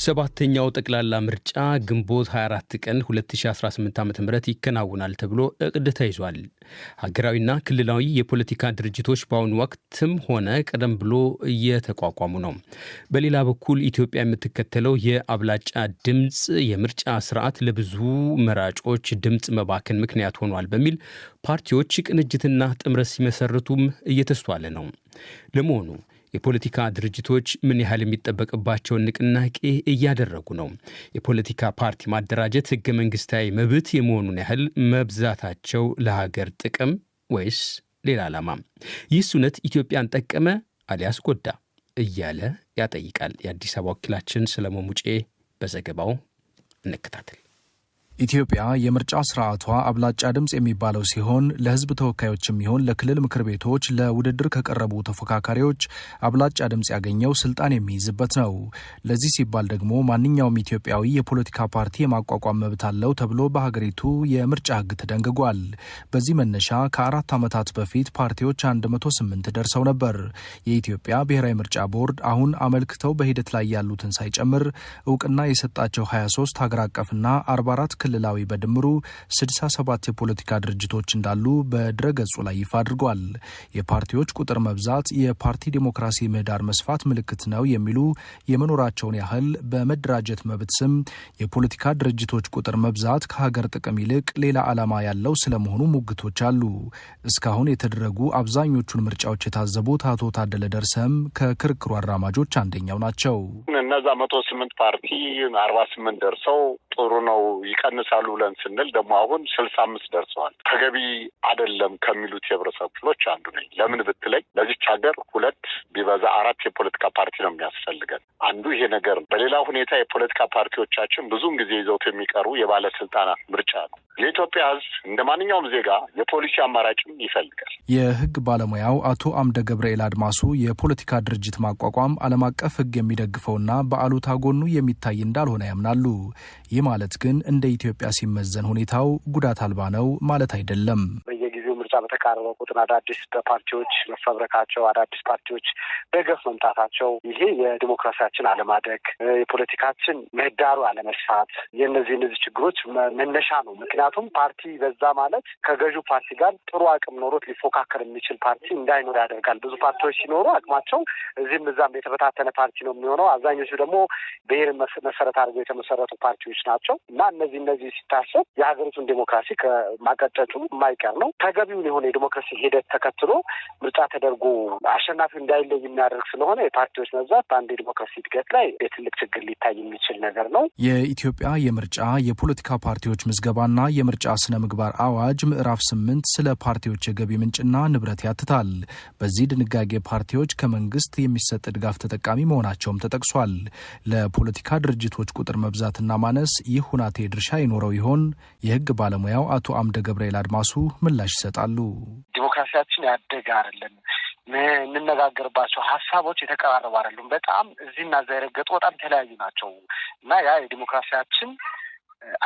ሰባተኛው ጠቅላላ ምርጫ ግንቦት 24 ቀን 2018 ዓ.ም ይከናወናል ተብሎ እቅድ ተይዟል። ሀገራዊና ክልላዊ የፖለቲካ ድርጅቶች በአሁኑ ወቅትም ሆነ ቀደም ብሎ እየተቋቋሙ ነው። በሌላ በኩል ኢትዮጵያ የምትከተለው የአብላጫ ድምፅ የምርጫ ስርዓት ለብዙ መራጮች ድምፅ መባከን ምክንያት ሆኗል በሚል ፓርቲዎች ቅንጅትና ጥምረት ሲመሰርቱም እየተስተዋለ ነው። ለመሆኑ የፖለቲካ ድርጅቶች ምን ያህል የሚጠበቅባቸውን ንቅናቄ እያደረጉ ነው? የፖለቲካ ፓርቲ ማደራጀት ህገ መንግስታዊ መብት የመሆኑን ያህል መብዛታቸው ለሀገር ጥቅም ወይስ ሌላ ዓላማ? ይህ እውነት ኢትዮጵያን ጠቀመ አሊያስ ጎዳ እያለ ያጠይቃል። የአዲስ አበባ ወኪላችን ሰለሞን ሙጬ በዘገባው እንከታተል። ኢትዮጵያ የምርጫ ስርዓቷ አብላጫ ድምፅ የሚባለው ሲሆን ለህዝብ ተወካዮችም ይሁን ለክልል ምክር ቤቶች ለውድድር ከቀረቡ ተፎካካሪዎች አብላጫ ድምፅ ያገኘው ስልጣን የሚይዝበት ነው። ለዚህ ሲባል ደግሞ ማንኛውም ኢትዮጵያዊ የፖለቲካ ፓርቲ የማቋቋም መብት አለው ተብሎ በሀገሪቱ የምርጫ ህግ ተደንግጓል። በዚህ መነሻ ከ4 ዓመታት በፊት ፓርቲዎች 108 ደርሰው ነበር። የኢትዮጵያ ብሔራዊ ምርጫ ቦርድ አሁን አመልክተው በሂደት ላይ ያሉትን ሳይጨምር እውቅና የሰጣቸው 23 ሀገር አቀፍና 44 ክልላዊ በድምሩ 67 የፖለቲካ ድርጅቶች እንዳሉ በድረገጹ ላይ ይፋ አድርጓል። የፓርቲዎች ቁጥር መብዛት የፓርቲ ዲሞክራሲ ምህዳር መስፋት ምልክት ነው የሚሉ የመኖራቸውን ያህል በመደራጀት መብት ስም የፖለቲካ ድርጅቶች ቁጥር መብዛት ከሀገር ጥቅም ይልቅ ሌላ ዓላማ ያለው ስለመሆኑ ሙግቶች አሉ። እስካሁን የተደረጉ አብዛኞቹን ምርጫዎች የታዘቡት አቶ ታደለ ደርሰም ከክርክሩ አራማጆች አንደኛው ናቸው። እነዛ 108 ፓርቲ 48 ደርሰው ጥሩ ነው ይቀንሳሉ ብለን ስንል ደግሞ አሁን 65 ደርሰዋል። ተገቢ አይደለም ከሚሉት የህብረተሰብ ክፍሎች አንዱ ነኝ። ለምን ብትለኝ ለዚች ሀገር 2 ቢበዛ 4 የፖለቲካ ፓርቲ ነው የሚያስፈልገን። አንዱ ይሄ ነገር ነው። በሌላ ሁኔታ የፖለቲካ ፓርቲዎቻችን ብዙውን ጊዜ ይዘውት የሚቀሩ የባለስልጣናት ምርጫ ነው። የኢትዮጵያ ህዝብ እንደ ማንኛውም ዜጋ የፖሊሲ አማራጭም ይፈልጋል። የህግ ባለሙያው አቶ አምደ ገብርኤል አድማሱ የፖለቲካ ድርጅት ማቋቋም ዓለም አቀፍ ህግ የሚደግፈውና በአሉታ ጎኑ የሚታይ እንዳልሆነ ያምናሉ። ይህ ማለት ግን እንደ ኢትዮጵያ ሲመዘን ሁኔታው ጉዳት አልባ ነው ማለት አይደለም። በየጊዜው ምርጫ በተቃረበ ቁጥር አዳዲስ ፓርቲዎች መፈብረካቸው፣ አዳዲስ ፓርቲዎች በገፍ መምጣታቸው ይሄ የዲሞክራሲያችን አለማደግ፣ የፖለቲካችን ምህዳሩ አለመስፋት የእነዚህ ችግሮች መነሻ ነው። ምክንያቱም ፓርቲ በዛ ማለት ከገዢው ፓርቲ ጋር ጥሩ አቅም ኖሮት ሊፎካከር የሚችል ፓርቲ እንዳይኖር ያደርጋል። ብዙ ፓርቲዎች ሲኖሩ አቅማቸው እዚህም እዛም የተበታተነ ፓርቲ ነው የሚሆነው። አብዛኞቹ ደግሞ ብሔርን መሰረት አድርገው የተመሰረቱ ፓርቲዎች ናቸው እና እነዚህ ሲታሰብ የሀገሪቱን ዲሞክራሲ ከማቀጨጩ የማይቀር ነው። ተገቢውን የሆነ የዲሞክራሲ ሂደት ተከትሎ ምርጫ ተደርጎ አሸናፊው እንዳይለይ የሚያደርግ ስለሆነ የፓርቲዎች መብዛት በአንድ የዲሞክራሲ እድገት ላይ የትልቅ ችግር ሊታይ የሚችል ነገር ነው። የኢትዮጵያ የምርጫ የፖለቲካ ፓርቲዎች ምዝገባና የምርጫ ስነ ምግባር አዋጅ ምዕራፍ 8 ስለ ፓርቲዎች የገቢ ምንጭና ንብረት ያትታል። በዚህ ድንጋጌ ፓርቲዎች ከመንግስት የሚሰጥ ድጋፍ ተጠቃሚ መሆናቸውም ተጠቅሷል። ለፖለቲካ ድርጅቶች ቁጥር መብዛትና ማነስ ይህ ሁናቴ ድርሻ ይኖረው ይሆን? የህግ ባለሙያው አቶ አምደ ገብርኤል አድማሱ ምላሽ ይሰጣሉ። ዲሞክራሲያችን ያደገ አይደለም። የምንነጋገርባቸው ሀሳቦች የተቀራረቡ አይደሉም። በጣም እዚህና እዛ የረገጡ በጣም የተለያዩ ናቸው እና ያ የዲሞክራሲያችን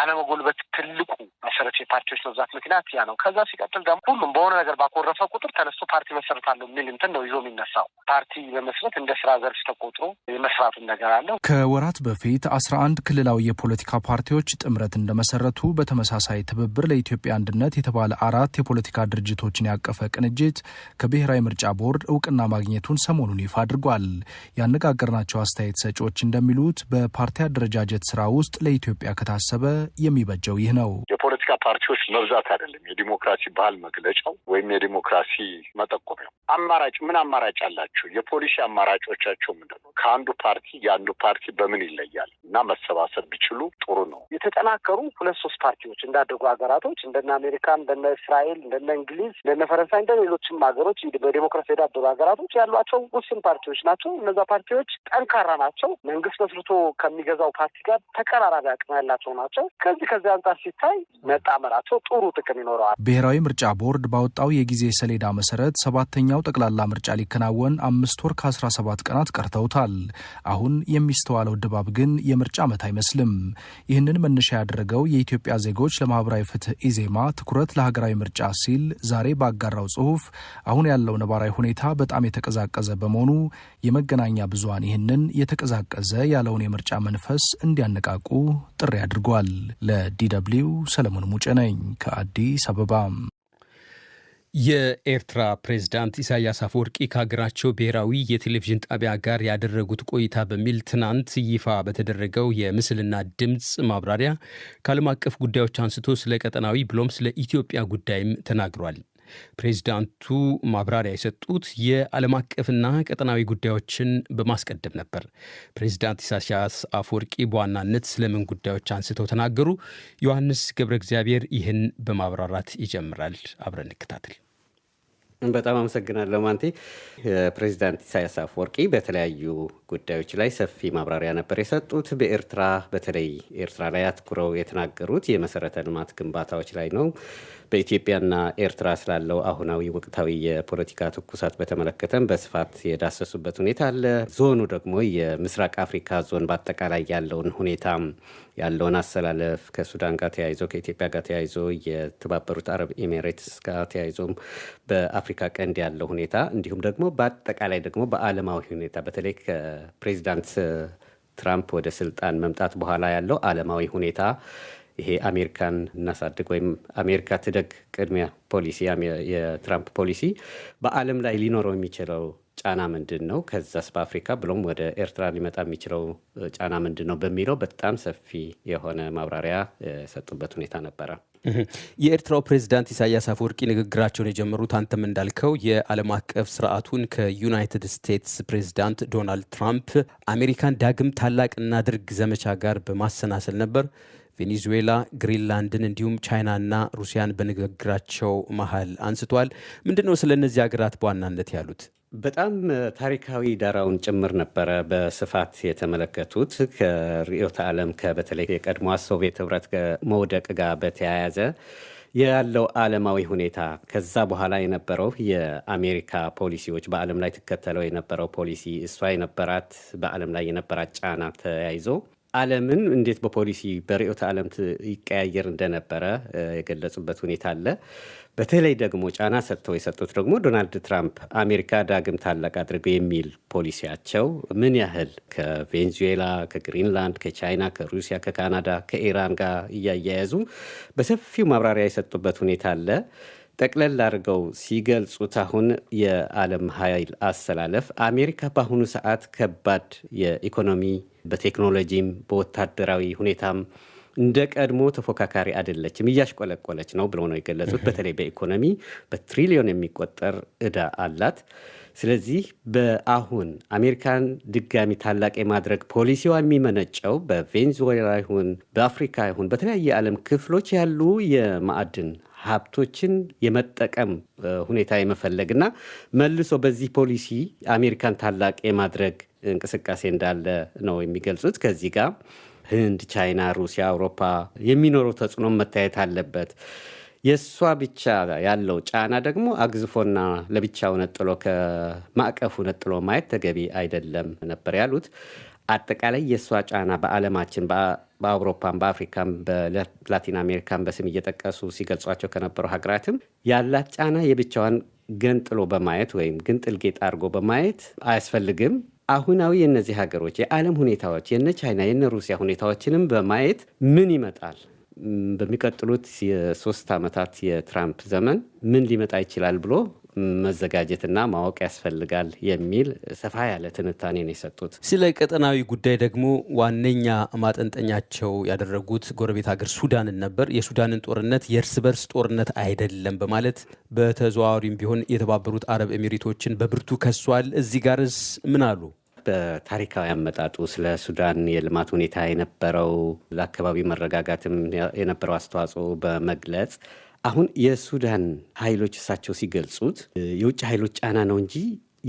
አለመጎልበት ትልቁ መሰረት የፓርቲዎች መብዛት ምክንያት ያ ነው። ከዛ ሲቀጥል ደግሞ ሁሉም በሆነ ነገር ባኮረፈ ቁጥር ተነስቶ ፓርቲ መሰረታለሁ የሚል እንትን ነው ይዞ የሚነሳው። ፓርቲ በመስረት እንደ ስራ ዘርፍ ተቆጥሮ የመስራቱን ነገር አለው። ከወራት በፊት 11 ክልላዊ የፖለቲካ ፓርቲዎች ጥምረት እንደመሰረቱ፣ በተመሳሳይ ትብብር ለኢትዮጵያ አንድነት የተባለ 4 የፖለቲካ ድርጅቶችን ያቀፈ ቅንጅት ከብሔራዊ ምርጫ ቦርድ እውቅና ማግኘቱን ሰሞኑን ይፋ አድርጓል። ያነጋገርናቸው አስተያየት ሰጪዎች እንደሚሉት በፓርቲ አደረጃጀት ስራ ውስጥ ለኢትዮጵያ ከታሰበ የሚበጀው ይህ ነው። የፖለቲካ ፓርቲዎች መብዛት አይደለም የዲሞክራሲ ባህል መግለጫው ወይም የዲሞክራሲ መጠቆሚያው። ምን አማራጭ አላቸው? የፖሊሲ አማራጮቻቸው ምንድን ነው? ከአንዱ ፓርቲ የአንዱ ፓርቲ በምን ይለያል? እና መሰባሰብ ቢችሉ ጥሩ ነው። የተጠናከሩ 2-3 ፓርቲዎች እንዳደጉ ሀገራቶች እንደነ አሜሪካ፣ እንደነ እስራኤል፣ እንደነ እንግሊዝ፣ እንደነ ፈረንሳይ፣ እንደ ሌሎችም ሀገሮች በዲሞክራሲ የዳበሩ ሀገራቶች ያሏቸው ውስን ፓርቲዎች ናቸው። እነዛ ፓርቲዎች ጠንካራ ናቸው። መንግስት መስርቶ ከሚገዛው ፓርቲ ጋር ተቀራራቢ አቅም ያላቸው ናቸው። ከዚህ አንጻር ሲታይ መጣመራቸው ጥሩ ጥቅም ይኖረዋል። ብሔራዊ ምርጫ ቦርድ ባወጣው የጊዜ ሰሌዳ መሰረት 7ኛው ጠቅላላ ምርጫ ሊከናወን 5 ወር ከ17 ቀናት ቀርተውታል። አሁን የሚስተዋለው ድባብ ግን የምርጫ ዓመት አይመስልም። ይህንን መነሻ ያደረገው የኢትዮጵያ ዜጎች ለማህበራዊ ፍትህ ኢዜማ ትኩረት ለሀገራዊ ምርጫ ሲል ዛሬ ባጋራው ጽሁፍ አሁን ያለው ነባራዊ ሁኔታ በጣም የተቀዛቀዘ በመሆኑ የመገናኛ ብዙሃን ይህንን የተቀዛቀዘ ያለውን የምርጫ መንፈስ እንዲያነቃቁ ጥሪ አድርጓል። ለዲደብሊው ሰለሞን ሙጬ ነኝ ከአዲስ አበባ። የኤርትራ ፕሬዝዳንት ኢሳያስ አፈወርቂ ከሀገራቸው ብሔራዊ የቴሌቪዥን ጣቢያ ጋር ያደረጉት ቆይታ በሚል ትናንት ይፋ በተደረገው የምስልና ድምፅ ማብራሪያ ከዓለም አቀፍ ጉዳዮች አንስቶ ስለ ቀጠናዊ ብሎም ስለ ኢትዮጵያ ጉዳይም ተናግሯል። ፕሬዝዳንቱ ማብራሪያ የሰጡት የዓለም አቀፍና ቀጠናዊ ጉዳዮችን በማስቀደም ነበር። ፕሬዝዳንት ኢሳያስ አፈወርቂ በዋናነት ስለምን ጉዳዮች አንስተው ተናገሩ? ዮሐንስ ገብረ እግዚአብሔር ይህን በማብራራት ይጀምራል። አብረን እንከታተል። በጣም አመሰግናለሁ ማንቴ። ፕሬዚዳንት ኢሳያስ አፈወርቂ በተለያዩ ጉዳዮች ላይ ሰፊ ማብራሪያ ነበር የሰጡት። በኤርትራ በተለይ ኤርትራ ላይ አትኩረው የተናገሩት የመሰረተ ልማት ግንባታዎች ላይ ነው። በኢትዮጵያና ኤርትራ ስላለው አሁናዊ ወቅታዊ የፖለቲካ ትኩሳት በተመለከተም በስፋት የዳሰሱበት ሁኔታ አለ። ዞኑ ደግሞ የምስራቅ አፍሪካ ዞን በአጠቃላይ ያለውን ሁኔታ ያለውን አሰላለፍ ከሱዳን ጋር ተያይዞ ከኢትዮጵያ ጋር ተያይዞ የተባበሩት አረብ ኤሚሬትስ ጋር ተያይዞም በአፍሪካ ቀንድ ያለው ሁኔታ እንዲሁም ደግሞ በአጠቃላይ ደግሞ በዓለማዊ ሁኔታ በተለይ ከፕሬዚዳንት ትራምፕ ወደ ስልጣን መምጣት በኋላ ያለው ዓለማዊ ሁኔታ ይሄ አሜሪካን እናሳድግ ወይም አሜሪካ ትደግ ቅድሚያ ፖሊሲ የትራምፕ ፖሊሲ በዓለም ላይ ሊኖረው የሚችለው ጫና ምንድን ነው? ከዛስ በአፍሪካ ብሎም ወደ ኤርትራ ሊመጣ የሚችለው ጫና ምንድን ነው በሚለው በጣም ሰፊ የሆነ ማብራሪያ የሰጡበት ሁኔታ ነበረ። የኤርትራው ፕሬዝዳንት ኢሳያስ አፈወርቂ ንግግራቸውን የጀመሩት አንተም እንዳልከው የዓለም አቀፍ ስርዓቱን ከዩናይትድ ስቴትስ ፕሬዝዳንት ዶናልድ ትራምፕ አሜሪካን ዳግም ታላቅ እናድርግ ዘመቻ ጋር በማሰናሰል ነበር። ቬኔዙዌላ፣ ግሪንላንድን እንዲሁም ቻይናና ሩሲያን በንግግራቸው መሀል አንስቷል። ምንድን ነው ስለ እነዚህ ሀገራት በዋናነት ያሉት? በጣም ታሪካዊ ዳራውን ጭምር ነበረ በስፋት የተመለከቱት። ከርዕዮተ ዓለም በተለይ የቀድሞ ሶቪየት ህብረት መውደቅ ጋር በተያያዘ ያለው ዓለማዊ ሁኔታ ከዛ በኋላ የነበረው የአሜሪካ ፖሊሲዎች በዓለም ላይ ትከተለው የነበረው ፖሊሲ እሷ የነበራት በዓለም ላይ የነበራት ጫና ተያይዞ ዓለምን እንዴት በፖሊሲ በርዕዮተ ዓለም ይቀያየር እንደነበረ የገለጹበት ሁኔታ አለ። በተለይ ደግሞ ጫና ሰጥተው የሰጡት ደግሞ ዶናልድ ትራምፕ አሜሪካ ዳግም ታላቅ አድርገው የሚል ፖሊሲያቸው ምን ያህል ከቬኔዙዌላ፣ ከግሪንላንድ፣ ከቻይና፣ ከሩሲያ፣ ከካናዳ፣ ከኢራን ጋር እያያያዙ በሰፊው ማብራሪያ የሰጡበት ሁኔታ አለ። ጠቅለል አድርገው ሲገልጹት አሁን የዓለም ኃይል አሰላለፍ አሜሪካ በአሁኑ ሰዓት ከባድ የኢኮኖሚ በቴክኖሎጂም በወታደራዊ ሁኔታም እንደ ቀድሞ ተፎካካሪ አይደለችም፣ እያሽቆለቆለች ነው ብለው ነው የገለጹት። በተለይ በኢኮኖሚ በትሪሊዮን የሚቆጠር ዕዳ አላት። ስለዚህ በአሁን አሜሪካን ድጋሚ ታላቅ የማድረግ ፖሊሲዋ የሚመነጨው በቬኔዙዌላ ይሁን በአፍሪካ ይሁን በተለያየ የዓለም ክፍሎች ያሉ የማዕድን ሀብቶችን የመጠቀም ሁኔታ የመፈለግና መልሶ በዚህ ፖሊሲ አሜሪካን ታላቅ የማድረግ እንቅስቃሴ እንዳለ ነው የሚገልጹት። ከዚህ ጋር ህንድ፣ ቻይና፣ ሩሲያ፣ አውሮፓ የሚኖረው ተጽዕኖ መታየት አለበት። የእሷ ብቻ ያለው ጫና ደግሞ አግዝፎና ለብቻው ነጥሎ ከማዕቀፉ ነጥሎ ማየት ተገቢ አይደለም ነበር ያሉት። አጠቃላይ የእሷ ጫና በዓለማችን በአውሮፓም በአፍሪካም በላቲን አሜሪካም በስም እየጠቀሱ ሲገልጿቸው ከነበሩ ሀገራትም ያላት ጫና የብቻዋን ገንጥሎ በማየት ወይም ግንጥል ጌጥ አድርጎ በማየት አያስፈልግም። አሁናዊ የእነዚህ ሀገሮች የዓለም ሁኔታዎች የነ ቻይና የነ ሩሲያ ሁኔታዎችንም በማየት ምን ይመጣል በሚቀጥሉት የ3 ዓመታት የትራምፕ ዘመን ምን ሊመጣ ይችላል ብሎ መዘጋጀትና ማወቅ ያስፈልጋል የሚል ሰፋ ያለ ትንታኔ ነው የሰጡት። ስለ ቀጠናዊ ጉዳይ ደግሞ ዋነኛ ማጠንጠኛቸው ያደረጉት ጎረቤት ሀገር ሱዳንን ነበር። የሱዳንን ጦርነት የእርስ በርስ ጦርነት አይደለም በማለት በተዘዋዋሪም ቢሆን የተባበሩት አረብ ኤሚሬቶችን በብርቱ ከሷል። እዚህ ጋርስ ምን አሉ? በታሪካዊ አመጣጡ ስለ ሱዳን የልማት ሁኔታ የነበረው ለአካባቢ መረጋጋትም የነበረው አስተዋጽኦ በመግለጽ አሁን የሱዳን ኃይሎች እሳቸው ሲገልጹት የውጭ ኃይሎች ጫና ነው እንጂ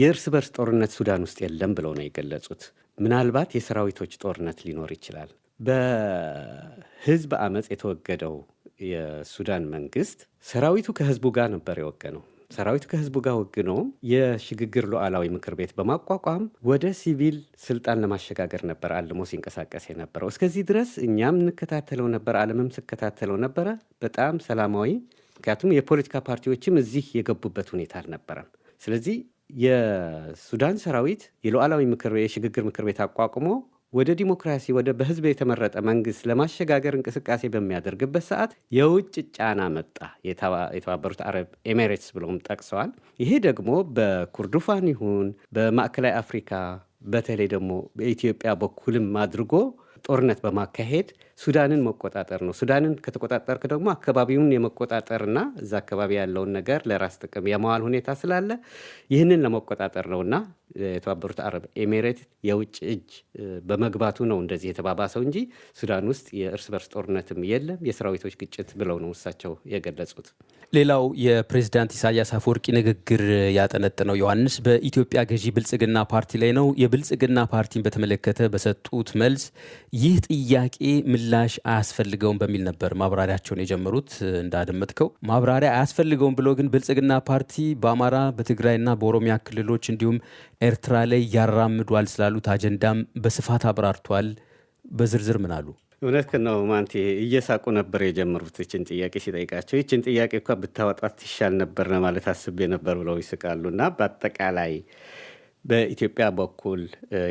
የእርስ በርስ ጦርነት ሱዳን ውስጥ የለም ብለው ነው የገለጹት። ምናልባት የሰራዊቶች ጦርነት ሊኖር ይችላል። በህዝብ አመፅ የተወገደው የሱዳን መንግስት ሰራዊቱ ከህዝቡ ጋር ነበር የወገነው። ሰራዊቱ ከህዝቡ ጋር ወግኖ የሽግግር ሉዓላዊ ምክር ቤት በማቋቋም ወደ ሲቪል ስልጣን ለማሸጋገር ነበር አልሞ ሲንቀሳቀስ የነበረው። እስከዚህ ድረስ እኛም እንከታተለው ነበር፣ ዓለምም ስከታተለው ነበረ። በጣም ሰላማዊ፣ ምክንያቱም የፖለቲካ ፓርቲዎችም እዚህ የገቡበት ሁኔታ አልነበረም። ስለዚህ የሱዳን ሰራዊት የሉዓላዊ የሽግግር ምክር ቤት አቋቁሞ ወደ ዲሞክራሲ ወደ በህዝብ የተመረጠ መንግስት ለማሸጋገር እንቅስቃሴ በሚያደርግበት ሰዓት የውጭ ጫና መጣ። የተባበሩት አረብ ኤሜሬትስ ብለውም ጠቅሰዋል። ይሄ ደግሞ በኩርዱፋን ይሁን በማዕከላዊ አፍሪካ በተለይ ደግሞ በኢትዮጵያ በኩልም አድርጎ ጦርነት በማካሄድ ሱዳንን መቆጣጠር ነው። ሱዳንን ከተቆጣጠርክ ደግሞ አካባቢውን የመቆጣጠርና እዛ አካባቢ ያለውን ነገር ለራስ ጥቅም የመዋል ሁኔታ ስላለ ይህንን ለመቆጣጠር ነውና የተባበሩት አረብ ኤሜሬት የውጭ እጅ በመግባቱ ነው እንደዚህ የተባባሰው እንጂ ሱዳን ውስጥ የእርስ በርስ ጦርነትም የለም፣ የሰራዊቶች ግጭት ብለው ነው እሳቸው የገለጹት። ሌላው የፕሬዝዳንት ኢሳያስ አፈወርቂ ንግግር ያጠነጥነው ዮሐንስ በኢትዮጵያ ገዢ ብልጽግና ፓርቲ ላይ ነው። የብልጽግና ፓርቲን በተመለከተ በሰጡት መልስ ይህ ጥያቄ ምላሽ አያስፈልገውም በሚል ነበር ማብራሪያቸውን የጀመሩት። እንዳደመጥከው ማብራሪያ አያስፈልገውም ብሎ ግን ብልጽግና ፓርቲ በአማራ በትግራይና በኦሮሚያ ክልሎች እንዲሁም ኤርትራ ላይ ያራምዷል ስላሉት አጀንዳም በስፋት አብራርቷል። በዝርዝር ምን አሉ? እውነት ነው ማንቴ፣ እየሳቁ ነበር የጀመሩት ይችን ጥያቄ ሲጠይቃቸው። ይችን ጥያቄ እኳ ብታወጣት ይሻል ነበር ማለት አስቤ ነበር ብለው ይስቃሉ። እና በአጠቃላይ በኢትዮጵያ በኩል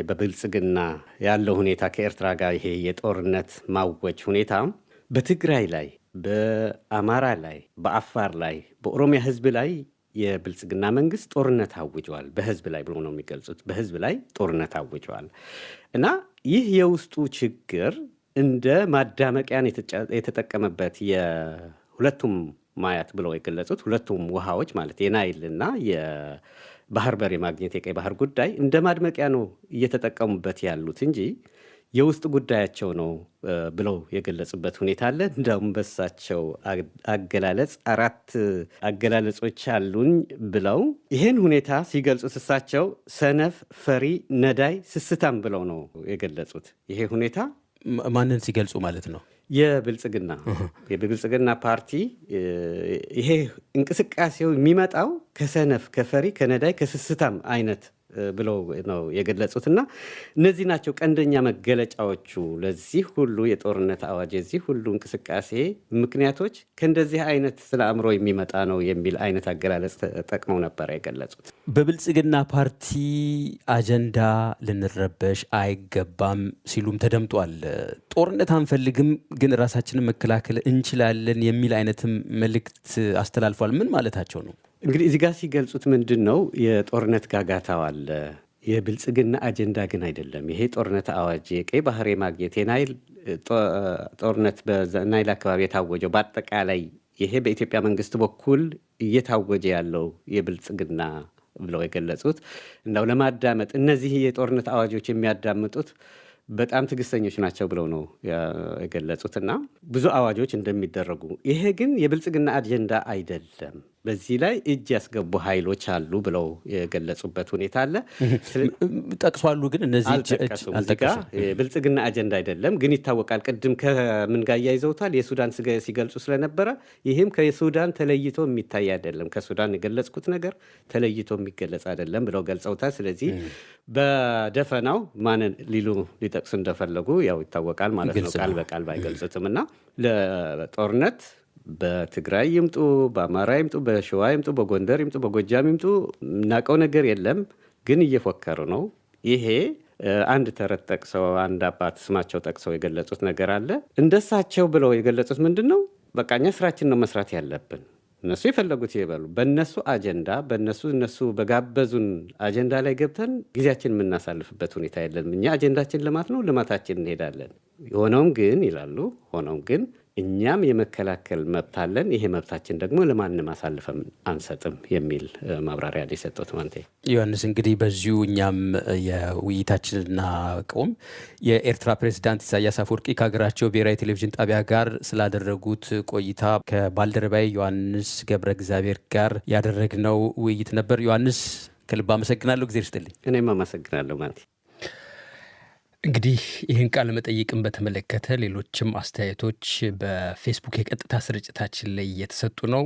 በብልጽግና ያለው ሁኔታ ከኤርትራ ጋር ይሄ የጦርነት ማወጅ ሁኔታ በትግራይ ላይ፣ በአማራ ላይ፣ በአፋር ላይ፣ በኦሮሚያ ህዝብ ላይ የብልጽግና መንግስት ጦርነት አውጀዋል። በህዝብ ላይ ብሎ ነው የሚገልጹት። በህዝብ ላይ ጦርነት አውጀዋል እና ይህ የውስጡ ችግር እንደ ማዳመቂያን የተጠቀመበት የሁለቱም ማያት ብለው የገለጹት ሁለቱም ውሃዎች ማለት የናይልና የባህር በር የማግኘት የቀይ ባህር ጉዳይ እንደ ማድመቂያ ነው እየተጠቀሙበት ያሉት እንጂ የውስጥ ጉዳያቸው ነው ብለው የገለጹበት ሁኔታ አለ። እንደውም በሳቸው አገላለጽ 4 አገላለጾች አሉኝ ብለው ይህን ሁኔታ ሲገልጹት እሳቸው ሰነፍ፣ ፈሪ፣ ነዳይ፣ ስስታም ብለው ነው የገለጹት። ይሄ ሁኔታ ማንን ሲገልጹ ማለት ነው? የብልጽግና ፓርቲ ይሄ እንቅስቃሴው የሚመጣው ከሰነፍ፣ ከፈሪ፣ ከነዳይ፣ ከስስታም አይነት ብለው ነው የገለጹት እና እነዚህ ናቸው ቀንደኛ መገለጫዎቹ ለዚህ ሁሉ የጦርነት አዋጅ፣ የዚህ ሁሉ እንቅስቃሴ ምክንያቶች ከእንደዚህ አይነት ስለ አእምሮ የሚመጣ ነው የሚል አይነት አገላለጽ ተጠቅመው ነበር የገለጹት። በብልጽግና ፓርቲ አጀንዳ ልንረበሽ አይገባም ሲሉም ተደምጧል። ጦርነት አንፈልግም፣ ግን ራሳችንን መከላከል እንችላለን የሚል አይነትም መልእክት አስተላልፏል። ምን ማለታቸው ነው? እንግዲህ እዚህ ጋር ሲገልጹት ምንድን ነው የጦርነት ጋጋታው አለ፣ የብልጽግና አጀንዳ ግን አይደለም። ይሄ ጦርነት አዋጅ የቀይ ባህር የማግኘት የናይል ጦርነት በናይል አካባቢ የታወጀው በአጠቃላይ ይሄ በኢትዮጵያ መንግስት በኩል እየታወጀ ያለው የብልጽግና ብለው የገለጹት እንደው ለማዳመጥ እነዚህ የጦርነት አዋጆች የሚያዳምጡት በጣም ትዕግስተኞች ናቸው ብለው ነው የገለጹትና ብዙ አዋጆች እንደሚደረጉ፣ ይሄ ግን የብልጽግና አጀንዳ አይደለም፣ በዚህ ላይ እጅ ያስገቡ ኃይሎች አሉ ብለው የገለጹበት ሁኔታ አለ። ጠቅሷሉ፣ ግን እነዚህ አልጠቀሱም። የብልጽግና አጀንዳ አይደለም ግን ይታወቃል። ቅድም ከምን ጋር ያይዘውታል? የሱዳን ሲገልጹ ስለነበረ ይህም ከሱዳን ተለይቶ የሚታይ አይደለም፣ ከሱዳን የገለጽኩት ነገር ተለይቶ የሚገለጽ አይደለም ብለው ገልጸውታል። ስለዚህ በደፈናው ማንን ሊጠቅሱ እንደፈለጉ ያው ይታወቃል ማለት ነው፣ ቃል በቃል ባይገልጹትም እና ለጦርነት በትግራይ ይምጡ፣ በአማራ ይምጡ፣ በሸዋ ይምጡ፣ በጎንደር ይምጡ፣ በጎጃም ይምጡ የምናውቀው ነገር የለም፣ ግን እየፎከሩ ነው። ይሄ አንድ ተረት ጠቅሰው አንድ አባት ስማቸው ጠቅሰው የገለጹት ነገር አለ። እንደሳቸው ብለው የገለጹት ምንድን ነው? በቃ እኛ ስራችን ነው መስራት ያለብን፣ እነሱ የፈለጉት ይበሉ፣ በእነሱ አጀንዳ እነሱ በጋበዙን አጀንዳ ላይ ገብተን ጊዜያችን የምናሳልፍበት ሁኔታ የለም። እኛ አጀንዳችን ልማት ነው፣ ልማታችን እንሄዳለን። ሆኖም ግን ይላሉ፣ ሆኖም ግን እኛም የመከላከል መብት አለን፣ ይሄ መብታችን ደግሞ ለማንም አሳልፈን አንሰጥም የሚል ማብራሪያ የሰጡት ማንቴ። ዮሐንስ፣ እንግዲህ በዚሁ እኛም የውይይታችንን እናቀውም። የኤርትራ ፕሬዝዳንት ኢሳያስ አፈወርቂ ከሀገራቸው ብሔራዊ ቴሌቪዥን ጣቢያ ጋር ስላደረጉት ቆይታ ከባልደረባይ ዮሐንስ ገብረ እግዚአብሔር ጋር ያደረግነው ውይይት ነበር። ዮሐንስ፣ ከልብ አመሰግናለሁ። ጊዜ ይስጥልኝ። እኔም አመሰግናለሁ ማንቴ። እንግዲህ ይህን ቃለ መጠይቅን በተመለከተ ሌሎችም አስተያየቶች በፌስቡክ የቀጥታ ስርጭታችን ላይ እየተሰጡ ነው።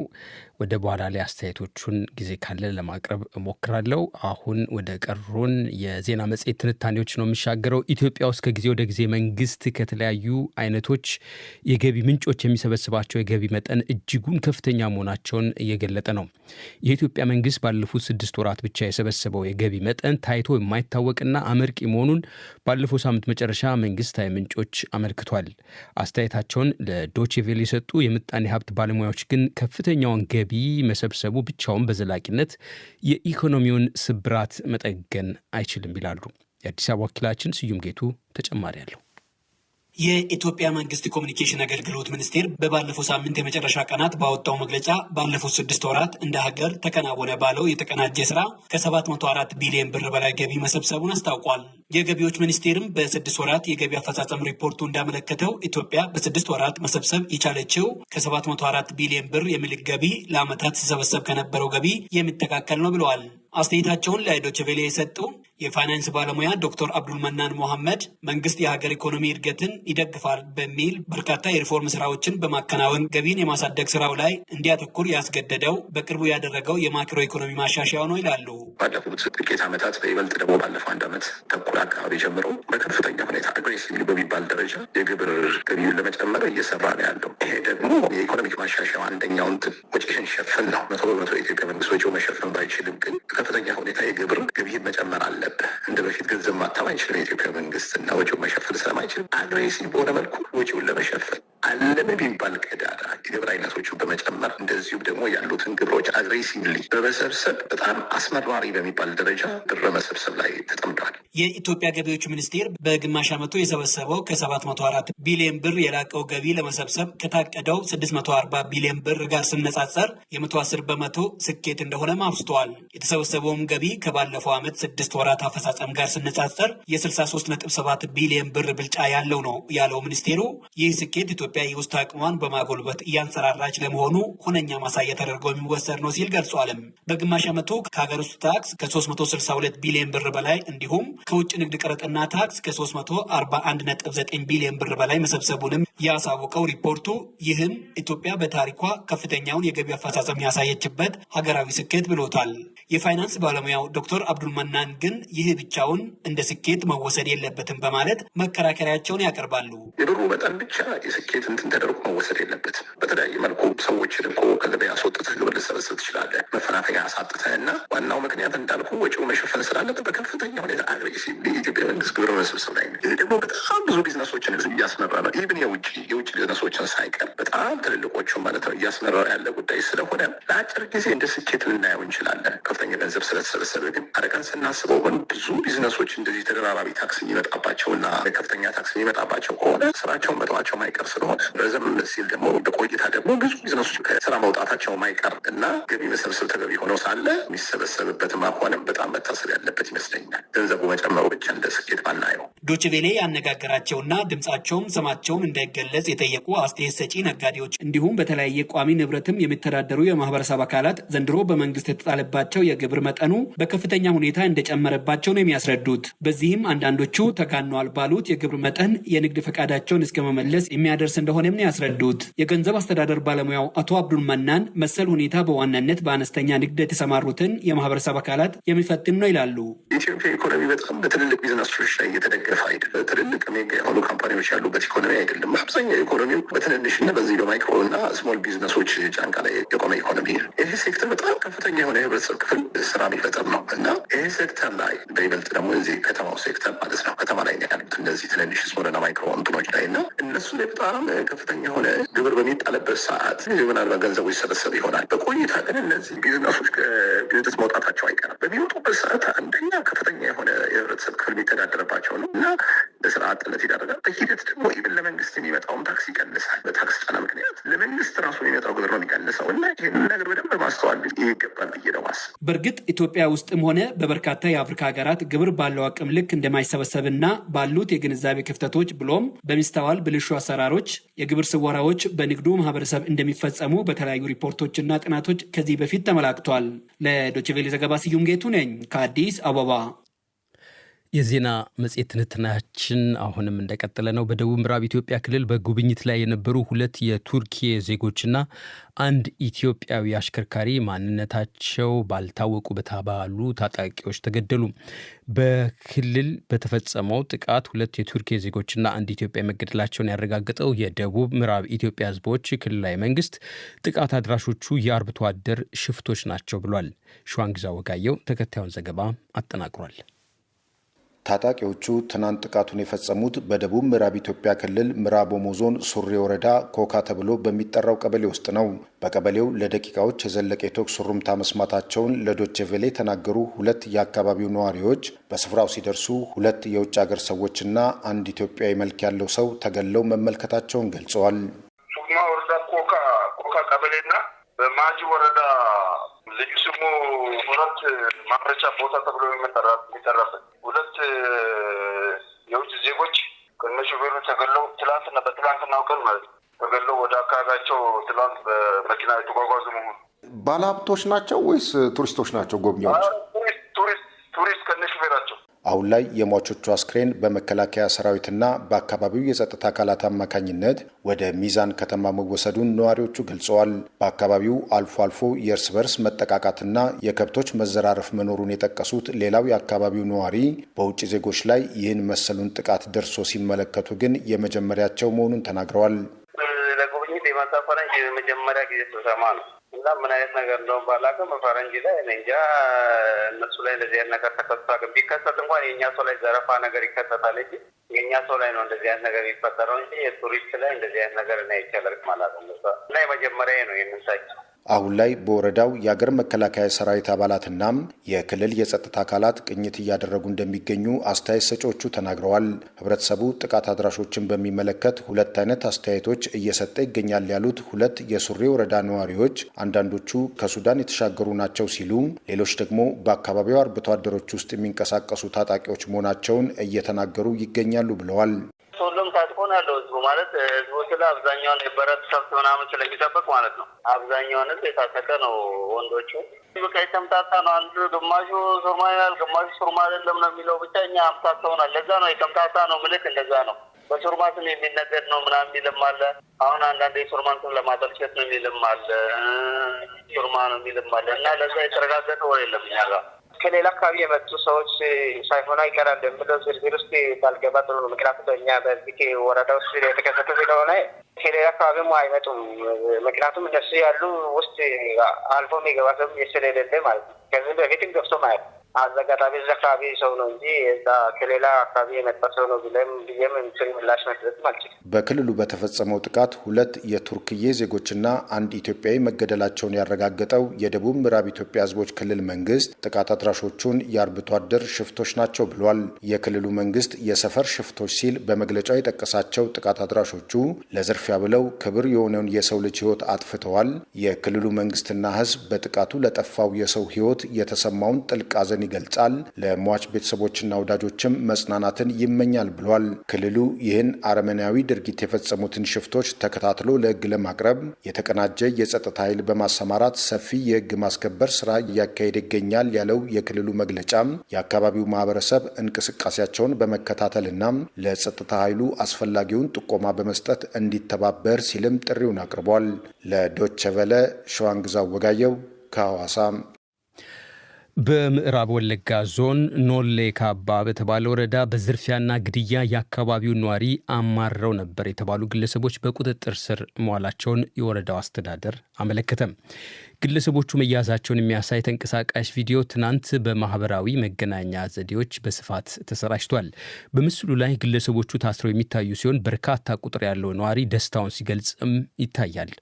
ወደ በኋላ ላይ አስተያየቶቹን ጊዜ ካለ ለማቅረብ እሞክራለሁ። አሁን ወደ ቀሩን የዜና መጽሔት ትንታኔዎች ነው የሚሻገረው። ኢትዮጵያ ውስጥ ከጊዜ ወደ ጊዜ መንግስት ከተለያዩ አይነቶች የገቢ ምንጮች የሚሰበስባቸው የገቢ መጠን እጅጉን ከፍተኛ መሆናቸውን እየገለጠ ነው። የኢትዮጵያ መንግስት ባለፉት 6 ወራት ብቻ የሰበሰበው የገቢ መጠን ታይቶ የማይታወቅና አመርቂ መሆኑን ባለፈው ሳምንት መጨረሻ መንግስታዊ ምንጮች አመልክቷል። አስተያየታቸውን ለዶቼ ቬለ የሰጡ የምጣኔ ሀብት ባለሙያዎች ግን ከፍተኛውን ገቢ መሰብሰቡ ብቻውን በዘላቂነት የኢኮኖሚውን ስብራት መጠገን አይችልም ይላሉ። የአዲስ አበባ ወኪላችን ስዩም ጌቱ ተጨማሪ አለው። የኢትዮጵያ መንግስት ኮሚኒኬሽን አገልግሎት ሚኒስቴር በባለፈው ሳምንት የመጨረሻ ቀናት ባወጣው መግለጫ ባለፉት 6 ወራት እንደ ሀገር ተከናወነ ባለው የተቀናጀ ስራ ከ704 ቢሊዮን ብር በላይ ገቢ መሰብሰቡን አስታውቋል። የገቢዎች ሚኒስቴርም በ6 ወራት የገቢ አፈጻጸም ሪፖርቱ እንዳመለከተው ኢትዮጵያ በ6 ወራት መሰብሰብ የቻለችው ከ704 ቢሊዮን ብር የሚልቅ ገቢ ለዓመታት ሲሰበሰብ ከነበረው ገቢ የሚተካከል ነው ብለዋል። አስተያየታቸውን ለዶይቼ ቬለ የሰጡ የፋይናንስ ባለሙያ ዶክተር አብዱል መናን ሞሐመድ መንግስት የሀገር ኢኮኖሚ እድገትን ይደግፋል በሚል በርካታ የሪፎርም ስራዎችን በማከናወን ገቢን የማሳደግ ስራው ላይ እንዲያተኩር ያስገደደው በቅርቡ ያደረገው የማክሮ ኢኮኖሚ ማሻሻያ ነው ይላሉ። ባለፉት ጥቂት ዓመታት በይበልጥ ደግሞ ባለፈው 1 ዓመት ተኩል አካባቢ ጀምሮ በከፍተኛ ሁኔታ አግሬሲቭ በሚባል ደረጃ የግብር ገቢውን ለመጨመር እየሰራ ነው ያለው። ይሄ ደግሞ የኢኮኖሚክ ማሻሻያው አንደኛውን ወጪሽን ሸፍን ነው። 100% የኢትዮጵያ መንግስት ወጪው መሸፈን ባይችልም ግን ከፍተኛ ሁኔታ የግብር ገቢህን መጨመር አለብህ። እንደ በፊት ገንዘብ ማተም አይችልም የኢትዮጵያ መንግስት እና ወጪውን መሸፈን ስለማይችል አግሬሲቭ በሆነ መልኩ ወጪውን ለመሸፈን አለም ቢባል ቀዳዳ የግብር አይነቶቹን በመጨመር እንደዚሁም ደግሞ ያሉትን ግብሮች አግሬሲቭሊ በመሰብሰብ በጣም አስመራሪ በሚባል ደረጃ ብር መሰብሰብ ላይ ተጠምደዋል። የኢትዮጵያ ገቢዎች ሚኒስቴር በግማሽ ዓመቱ የሰበሰበው ከ704 ቢሊዮን ብር የላቀው ገቢ ለመሰብሰብ ከታቀደው 640 ቢሊዮን ብር ጋር ሲነጻጸር የ110 በመቶ ስኬት እንደሆነም አውስተዋል። የተሰበሰበውም ገቢ ከባለፈው ዓመት 6 ወራት አፈጻጸም ጋር ሲነጻጸር የ63.7 ቢሊዮን ብር ብልጫ ያለው ነው ያለው ሚኒስቴሩ ይህ ስኬት ኢትዮጵያ የውስጥ አቅሟን በማጎልበት እያንሰራራች ለመሆኑ ሁነኛ ማሳያ ተደርጎ የሚወሰድ ነው ሲል ገልጿልም። በግማሽ ዓመቱ ከሀገር ውስጥ ታክስ ከ362 ቢሊዮን ብር በላይ እንዲሁም ከውጭ ንግድ ቀረጥና ታክስ ከ341.9 ቢሊዮን ብር በላይ መሰብሰቡንም ያሳወቀው ሪፖርቱ ይህም ኢትዮጵያ በታሪኳ ከፍተኛውን የገቢ አፈጻጸም ያሳየችበት ሀገራዊ ስኬት ብሎታል። የፋይናንስ ባለሙያው ዶክተር አብዱል መናን ግን ይህ ብቻውን እንደ ስኬት መወሰድ የለበትም በማለት መከራከሪያቸውን ያቀርባሉ። የብሩ መጠን ብቻ የስኬት እንትን ተደርጎ መወሰድ የለበትም። በተለያየ መልኩ ሰዎችን እኮ ከገበያ አስወጥተህ ግብር ልትሰበስብ ትችላለህ። መፈናፈኛ አሳጥተህ እና ዋናው ምክንያት እንዳልኩ ወጪው መሸፈን ስላለበት በከፍተኛ ሁኔታ አግሬሲቭ የኢትዮጵያ መንግስት ግብር መሰብሰብ ላይ ነው። ይህ ደግሞ በጣም ብዙ ቢዝነሶችን እያስመራ ነው። ኢቭን የውጭ ቢዝነሶችን ሳይቀር በጣም ትልልቆቹ ማለት ነው እያስመራ ያለ ጉዳይ ስለሆነ ለአጭር ጊዜ እንደ ስኬት ልናየው እንችላለን። ከፍተኛ ገንዘብ ስለተሰበሰበ ግን አረቀን ስናስበው ግን ብዙ ቢዝነሶች እንደዚህ ተደራራቢ ታክስ የሚመጣባቸውና ከፍተኛ ታክስ የሚመጣባቸው ከሆነ ስራቸውን መተዋቸው ማይቀር ስለሆነ ረዘም ሲል ደግሞ በቆይታ ደግሞ ብዙ ቢዝነሶች ከስራ መውጣታቸው ማይቀር እና ገቢ መሰብሰብ ተገቢ ሆነው ሳለ የሚሰበሰብበት ማሆንም በጣም መታሰብ ያለበት ይመስለኛል። ገንዘቡ መጨመሩ ብቻ እንደ ስኬት ባናየው። ዶይቼ ቬለ ያነጋገራቸውና ድምጻቸውም ስማቸውም እንዳይገለጽ የጠየቁ አስተያየት ሰጪ ነጋዴዎች እንዲሁም በተለያየ ቋሚ ንብረትም የሚተዳደሩ የማህበረሰብ አካላት ዘንድሮ በመንግስት የተጣለባቸው የግብር መጠኑ በከፍተኛ ሁኔታ እንደጨመረባቸው ነው የሚያስረዱት። በዚህም አንዳንዶቹ ተጋኗል ባሉት የግብር መጠን የንግድ ፈቃዳቸውን እስከ መመለስ የሚያደርስ እንደሆነም ነው ያስረዱት። የገንዘብ አስተዳደር ባለሙያው አቶ አብዱል መናን መሰል ሁኔታ በዋናነት በአነስተኛ ንግድ የተሰማሩትን የማህበረሰብ አካላት የሚፈትን ነው ይላሉ። የኢትዮጵያ ኢኮኖሚ በጣም በትልልቅ ቢዝነሶች ላይ እየተደገፈ አይደለም። ትልልቅ ሜጋ የሆኑ ካምፓኒዎች ያሉበት ኢኮኖሚ አይደለም። አብዛኛው ኢኮኖሚው በትንንሽና በዚህ በማይክሮ እና ስሞል ቢዝነሶች ጫንቃ ላይ የቆመ ኢኮኖሚ። ይህ ሴክተር በጣም ከፍተኛ የሆነ የህብረተሰብ ክፍል ስራ የሚፈጠር ነው እና ይህ ሴክተር ላይ በይበልጥ ደግሞ እዚህ ከተማው ሴክተር ማለት ነው ከተማ ላይ ያሉት እነዚህ ትንንሽ ስሞልና ማይክሮ እንትኖች ላይ እና እነሱ ላይ በጣም ከፍተኛ የሆነ ግብር በሚጣልበት ሰዓት ምናልባት ገንዘቡ ይሰበሰብ ይሆናል። በቆይታ ግን እነዚህ ቢዝነሶች ከግጭት መውጣታቸው አይቀርም። በሚወጡበት ሰዓት አንደኛ ከፍተኛ የሆነ የህብረተሰብ ክፍል የሚተዳደርባቸው ነው እና ለስራ አጥነት ይዳረጋል። በሂደት ደግሞ ኢቭን ለመንግስት የሚመጣውን ታክስ ይቀንሳል። በታክስ ጫና ምክንያት ለመንግስት ራሱ የሚመጣው ግብር ነው የሚቀንሰው እና ይህን ነገር በደንብ ማስተዋል ይገባል ብዬ ነው ማስብ። በእርግጥ ኢትዮጵያ ውስጥም ሆነ በበርካታ የአፍሪካ ሀገራት ግብር ባለው አቅም ልክ እንደማይሰበሰብና ባሉት የግንዛቤ ክፍተቶች ብሎም በሚስተዋል ብልሹ አሰራሮች የግብር ስወራዎች በንግዱ ማህበረሰብ እንደሚፈጸሙ በተለያዩ ሪፖርቶችና ጥናቶች ከዚህ በፊት ተመላክቷል። ለዶይቼ ቬለ ዘገባ ስዩም ጌቱ ነኝ ከአዲስ አበባ። የዜና መጽሔት ትንታኔያችን አሁንም እንደቀጠለ ነው። በደቡብ ምዕራብ ኢትዮጵያ ክልል በጉብኝት ላይ የነበሩ 2 የቱርክ ዜጎችና አንድ ኢትዮጵያዊ አሽከርካሪ ማንነታቸው ባልታወቁ በተባሉ ታጣቂዎች ተገደሉ። በክልል በተፈጸመው ጥቃት 2 የቱርክ ዜጎችና አንድ ኢትዮጵያዊ መገደላቸውን ያረጋገጠው የደቡብ ምዕራብ ኢትዮጵያ ሕዝቦች ክልላዊ መንግስት ጥቃት አድራሾቹ የአርብቶ አደር ሽፍቶች ናቸው ብሏል። ሸዋንግዛ ወጋየው ተከታዩን ዘገባ አጠናቅሯል። ታጣቂዎቹ ትናንት ጥቃቱን የፈጸሙት በደቡብ ምዕራብ ኢትዮጵያ ክልል ምዕራብ ኦሞ ዞን ሱሪ ወረዳ ኮካ ተብሎ በሚጠራው ቀበሌ ውስጥ ነው። በቀበሌው ለደቂቃዎች የዘለቀ የተኩስ ሩምታ መስማታቸውን ለዶቼ ቬለ የተናገሩ 2 የአካባቢው ነዋሪዎች በስፍራው ሲደርሱ 2 የውጭ ሀገር ሰዎችና አንድ ኢትዮጵያዊ መልክ ያለው ሰው ተገለው መመልከታቸውን ገልጸዋል። ሱማ ወረዳ ኮካ ቀበሌና በማጂ ወረዳ ልዩ ስሙ 2 ማምረቻ ቦታ ተብሎ የሚጠራበት 2 የውጭ ዜጎች ከነሹፌሩ ተገለው በትላንትናው ቀን ማለት ነው ተገለው ወደ አካባቢያቸው ትላንት በመኪና የተጓጓዙ መሆኑ። ባለሀብቶች ናቸው ወይስ ቱሪስቶች ናቸው? ጎብኚዎች? ቱሪስት ከነሹፌራቸው። አሁን ላይ የሟቾቹ አስክሬን በመከላከያ ሰራዊትና በአካባቢው የጸጥታ አካላት አማካኝነት ወደ ሚዛን ከተማ መወሰዱን ነዋሪዎቹ ገልጸዋል። በአካባቢው አልፎ አልፎ የእርስ በርስ መጠቃቃትና የከብቶች መዘራረፍ መኖሩን የጠቀሱት ሌላው የአካባቢው ነዋሪ በውጭ ዜጎች ላይ ይህን መሰሉን ጥቃት ደርሶ ሲመለከቱ ግን የመጀመሪያቸው መሆኑን ተናግረዋል። ለጉብኝት የመጣ ፈረንጅ የመጀመሪያ ጊዜ ስሰማ ነው እና ምን አይነት ነገር እንደሆነ ባላውቅም ፈረንጅ ላይ እንጃ እነሱ ላይ እንደዚህ አይነት ነገር ተከስቷል። ቢከሰት እንኳን የእኛ ሰው ላይ ዘረፋ ነገር ይከሰታል እንጂ የእኛ ሰው ላይ ነው እንደዚህ አይነት ነገር የሚፈጠረው እንጂ የቱሪስት ላይ እንደዚህ አይነት ነገር እና ይቻላል ማለት ነው እና የመጀመሪያ ነው የምንሳቸው። አሁን ላይ በወረዳው የአገር መከላከያ ሰራዊት አባላትና የክልል የጸጥታ አካላት ቅኝት እያደረጉ እንደሚገኙ አስተያየት ሰጪዎቹ ተናግረዋል። ህብረተሰቡ ጥቃት አድራሾችን በሚመለከት 2 አይነት አስተያየቶች እየሰጠ ይገኛል ያሉት 2 የሱሪ ወረዳ ነዋሪዎች አንዳንዶቹ ከሱዳን የተሻገሩ ናቸው ሲሉ፣ ሌሎች ደግሞ በአካባቢው አርብቶ አደሮች ውስጥ የሚንቀሳቀሱ ታጣቂዎች መሆናቸውን እየተናገሩ ይገኛሉ ብለዋል። ሁሉም ታጥቆ ነው ያለው ህዝቡ ማለት ህዝቡ ስለ አብዛኛውን የበረት ሰብት ምናምን ስለሚጠብቅ ማለት ነው። አብዛኛውን ህዝብ የታጠቀ ነው። ወንዶቹ በቃ የተምታታ ነው። አንዱ ግማሹ ሱርማ ይላል፣ ግማሹ ሱርማ አይደለም ነው የሚለው። ብቻ እኛ አምታተውናል። ለዛ ነው የተምታታ ነው ምልክ እንደዛ ነው። በሱርማ ስም የሚነገድ ነው ምናምን የሚልም አለ። አሁን አንዳንድ የሱርማን ስም ለማጠልሸት ነው የሚልም አለ። ሱርማ ነው የሚልም አለ እና ለዛ የተረጋገጠ ወሬ የለም እኛ ጋር። ከሌላ አካባቢ የመጡ ሰዎች ሳይሆን አይቀራል የምለው ዝርዝር ውስጥ ባልገባ ጥሩ ነው። ምክንያቱም እኛ በዚህ ወረዳ ውስጥ የተከሰተ ስለሆነ ከሌላ አካባቢም አይመጡም። ምክንያቱም እነሱ ያሉ ውስጥ አልፎ የሚገባ ሰው ስለሌለ ማለት ነው። ከዚህ በፊትም ገብቶ ማለት አዘጋጣሚ እዛ አካባቢ ሰው ነው እንጂ እዛ ከሌላ አካባቢ የመጣ ሰው ነው ብዬም ምላሽ መስጠት አልችልም። በክልሉ በተፈጸመው ጥቃት 2 የቱርክዬ ዜጎችና አንድ ኢትዮጵያዊ መገደላቸውን ያረጋገጠው የደቡብ ምዕራብ ኢትዮጵያ ሕዝቦች ክልል መንግስት ጥቃት አድራሾቹን የአርብቶ አደር ሽፍቶች ናቸው ብሏል። የክልሉ መንግስት የሰፈር ሽፍቶች ሲል በመግለጫው የጠቀሳቸው ጥቃት አድራሾቹ ለዝርፊያ ብለው ክብር የሆነውን የሰው ልጅ ሕይወት አጥፍተዋል። የክልሉ መንግስትና ሕዝብ በጥቃቱ ለጠፋው የሰው ሕይወት የተሰማውን ጥልቅ ሐዘን ይገልጻል። ለሟች ቤተሰቦችና ወዳጆችም መጽናናትን ይመኛል ብሏል። ክልሉ ይህን አረመናዊ ድርጊት የፈጸሙትን ሽፍቶች ተከታትሎ ለሕግ ለማቅረብ የተቀናጀ የጸጥታ ኃይል በማሰማራት ሰፊ የሕግ ማስከበር ስራ እያካሄደ ይገኛል ያለው የክልሉ መግለጫም የአካባቢው ማህበረሰብ እንቅስቃሴያቸውን በመከታተልና ለጸጥታ ኃይሉ አስፈላጊውን ጥቆማ በመስጠት እንዲተባበር ሲልም ጥሪውን አቅርቧል። ለዶቼ ቬለ ሸዋንግዛው ወጋየው ከሐዋሳ። በምዕራብ ወለጋ ዞን ኖሌ ካባ በተባለ ወረዳ በዝርፊያና ግድያ የአካባቢውን ነዋሪ አማረው ነበር የተባሉ ግለሰቦች በቁጥጥር ስር መዋላቸውን የወረዳው አስተዳደር አመለከተም። ግለሰቦቹ መያዛቸውን የሚያሳይ ተንቀሳቃሽ ቪዲዮ ትናንት በማህበራዊ መገናኛ ዘዴዎች በስፋት ተሰራጭቷል። በምስሉ ላይ ግለሰቦቹ ታስረው የሚታዩ ሲሆን በርካታ ቁጥር ያለው ነዋሪ ደስታውን ሲገልጽም ይታያል።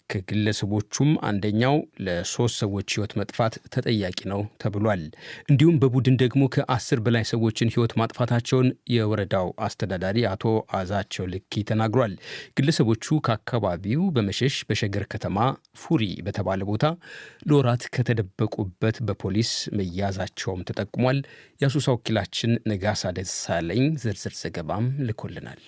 ከግለሰቦቹም አንደኛው ለ3 ሰዎች ሕይወት መጥፋት ተጠያቂ ነው ተብሏል። እንዲሁም በቡድን ደግሞ ከ10 በላይ ሰዎችን ሕይወት ማጥፋታቸውን የወረዳው አስተዳዳሪ አቶ አዛቸው ልኪ ተናግሯል። ግለሰቦቹ ከአካባቢው በመሸሽ በሸገር ከተማ ፉሪ በተባለ ቦታ ለወራት ከተደበቁበት በፖሊስ መያዛቸውም ተጠቁሟል። የአሶሳ ወኪላችን ነጋሳ ደሳለኝ ዝርዝር ዘገባም ልኮልናል።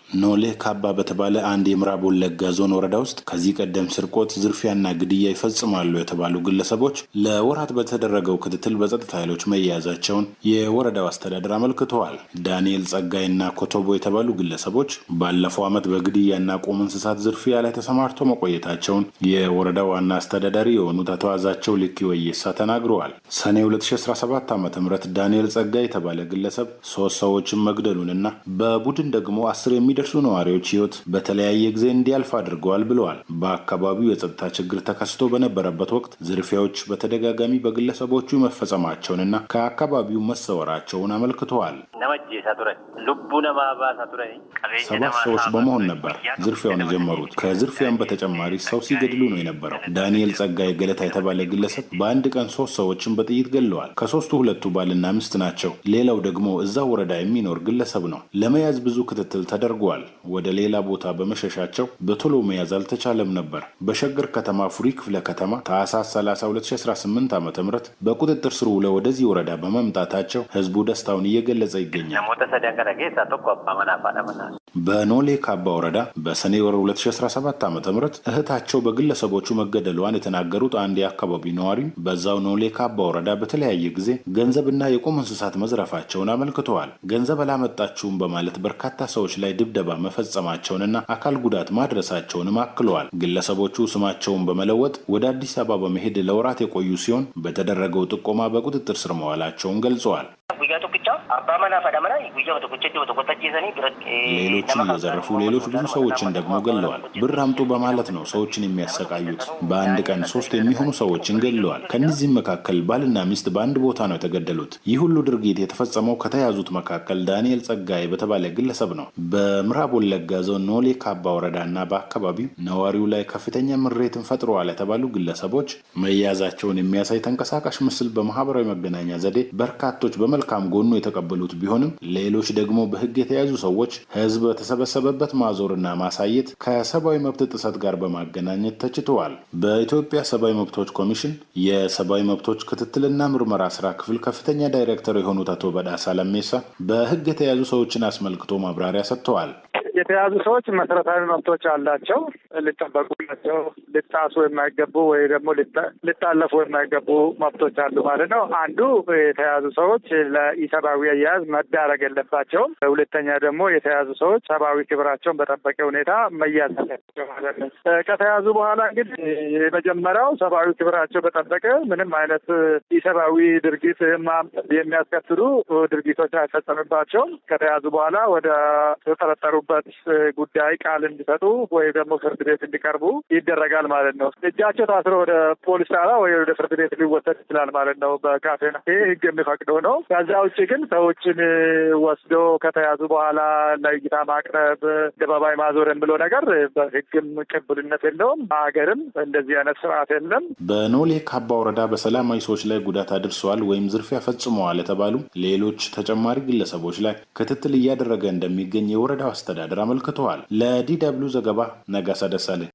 ኖሌ ካባ በተባለ አንድ የምዕራብ ወለጋ ዞን ወረዳ ውስጥ ከዚህ ቀደም ስርቆት፣ ዝርፊያና ግድያ ይፈጽማሉ የተባሉ ግለሰቦች ለወራት በተደረገው ክትትል በጸጥታ ኃይሎች መያዛቸውን የወረዳው አስተዳደር አመልክተዋል። ዳንኤል ጸጋይና ኮቶቦ የተባሉ ግለሰቦች ባለፈው ዓመት በግድያና ቁም እንስሳት ዝርፊያ ላይ ተሰማርተው መቆየታቸውን የወረዳው ዋና አስተዳዳሪ የሆኑት አቶ አዛቸው ልኪ ወየሳ ተናግረዋል። ሰኔ 2017 ዓ.ም ዳንኤል ጸጋይ የተባለ ግለሰብ 3 ሰዎችን መግደሉንና በቡድን ደግሞ 10 የሚደርሱ ነዋሪዎች ሕይወት በተለያየ ጊዜ እንዲያልፍ አድርገዋል ብለዋል። በአካባቢው የጸጥታ ችግር ተከስቶ በነበረበት ወቅት ዝርፊያዎች በተደጋጋሚ በግለሰቦቹ መፈጸማቸውንና ከአካባቢው መሰወራቸውን አመልክተዋል። 7 ሰዎች በመሆን ነበር ዝርፊያውን የጀመሩት። ከዝርፊያም በተጨማሪ ሰው ሲገድሉ ነው የነበረው። ዳንኤል ጸጋይ ገለታ የተባለ ግለሰብ በአንድ ቀን 3 ሰዎችን በጥይት ገድለዋል። ከ3ቱ 2 ባልና ሚስት ናቸው። ሌላው ደግሞ እዛው ወረዳ የሚኖር ግለሰብ ነው። ለመያዝ ብዙ ክትትል ተደርጓል። ወደ ሌላ ቦታ በመሸሻቸው በቶሎ መያዝ አልተቻለም ነበር። በሸገር ከተማ ፉሪ ክፍለ ከተማ ታህሳስ 30 2018 ዓ.ም በቁጥጥር ስር ውለው ወደዚህ ወረዳ በመምጣታቸው ህዝቡ ደስታውን እየገለጸ ይገኛል። በኖሌ ካባ ወረዳ በሰኔ ወር 2017 ዓ.ም እህታቸው በግለሰቦቹ መገደሏን የተናገሩት አንድ የአካባቢ ነዋሪ በዛው ኖሌ ካባ ወረዳ በተለያየ ጊዜ ገንዘብና የቁም እንስሳት መዝረፋቸውን አመልክተዋል። ገንዘብ አላመጣችሁም በማለት በርካታ ሰዎች ላይ ድብደባ መፈጸማቸውንና አካል ጉዳት ማድረሳቸውንም አክለዋል። ግለሰቦቹ ስማቸውን በመለወጥ ወደ አዲስ አበባ በመሄድ ለወራት የቆዩ ሲሆን በተደረገው ጥቆማ በቁጥጥር ስር መዋላቸውን ገልጸዋል። ሌሎችን እየዘረፉ ሌሎች ብዙ ሰዎችን ደግሞ ገለዋል። ብር አምጡ በማለት ነው ሰዎችን የሚያሰቃዩት። በአንድ ቀን 3 የሚሆኑ ሰዎችን ገለዋል። ከነዚህም መካከል ባልና ሚስት በአንድ ቦታ ነው የተገደሉት። ይህ ሁሉ ድርጊት የተፈጸመው ከተያዙት መካከል ዳንኤል ጸጋይ በተባለ ግለሰብ ነው። በምዕራብ ወለጋ ዞን ኖሌ ካባ ወረዳና በአካባቢው ነዋሪው ላይ ከፍተኛ ምሬትን ፈጥረዋል የተባሉ ግለሰቦች መያዛቸውን የሚያሳይ ተንቀሳቃሽ ምስል በማህበራዊ መገናኛ ዘዴ በርካቶች በመልካም ጎኑ የተቀበሉት ቢሆንም ሌሎች ደግሞ በሕግ የተያዙ ሰዎች ህዝብ በተሰበሰበበት ማዞርና ማሳየት ከሰብአዊ መብት ጥሰት ጋር በማገናኘት ተችተዋል። በኢትዮጵያ ሰብአዊ መብቶች ኮሚሽን የሰብአዊ መብቶች ክትትልና ምርመራ ስራ ክፍል ከፍተኛ ዳይሬክተር የሆኑት አቶ በዳሳ ለሜሳ በሕግ የተያዙ ሰዎችን አስመልክቶ ማብራሪያ ሰጥተዋል። የተያዙ ሰዎች መሰረታዊ መብቶች አላቸው፣ ሊጠበቁላቸው ሊጣሱ የማይገቡ ወይ ደግሞ ሊታለፉ የማይገቡ መብቶች አሉ ማለት ነው። አንዱ የተያዙ ሰዎች ለኢሰብአዊ አያያዝ መዳረግ የለባቸውም። ሁለተኛ ደግሞ የተያዙ ሰዎች ሰብአዊ ክብራቸውን በጠበቀ ሁኔታ መያዝ አለባቸው ማለት ነው። ከተያዙ በኋላ እንግዲህ የመጀመሪያው ሰብአዊ ክብራቸው በጠበቀ ምንም አይነት ኢሰብአዊ ድርጊት የሚያስከትሉ ድርጊቶች አይፈጸምባቸውም። ከተያዙ በኋላ ወደ ተጠረጠሩበት ጉዳይ ቃል እንዲሰጡ ወይ ደግሞ ፍርድ ቤት እንዲቀርቡ ይደረጋል ማለት ነው። እጃቸው ታስሮ ወደ ፖሊስ ጣቢያ ወይ ወደ ፍርድ ቤት ሊወሰድ ይችላል ማለት ነው በካቴና። ይህ ህግ የሚፈቅደው ነው። ከዛ ውጭ ግን ሰዎችን ወስዶ ከተያዙ በኋላ ለእይታ ማቅረብ፣ አደባባይ ማዞር የሚለው ነገር በህግም ቅቡልነት የለውም። በሀገርም እንደዚህ አይነት ስርዓት የለም። በኖሌ ካባ ወረዳ በሰላማዊ ሰዎች ላይ ጉዳት አድርሰዋል ወይም ዝርፊያ ፈጽመዋል የተባሉ ሌሎች ተጨማሪ ግለሰቦች ላይ ክትትል እያደረገ እንደሚገኝ የወረዳው አስተዳደር አመልክተዋል። ለዲ.ደብሊው ዘገባ ነጋሳ ደሳለኝ።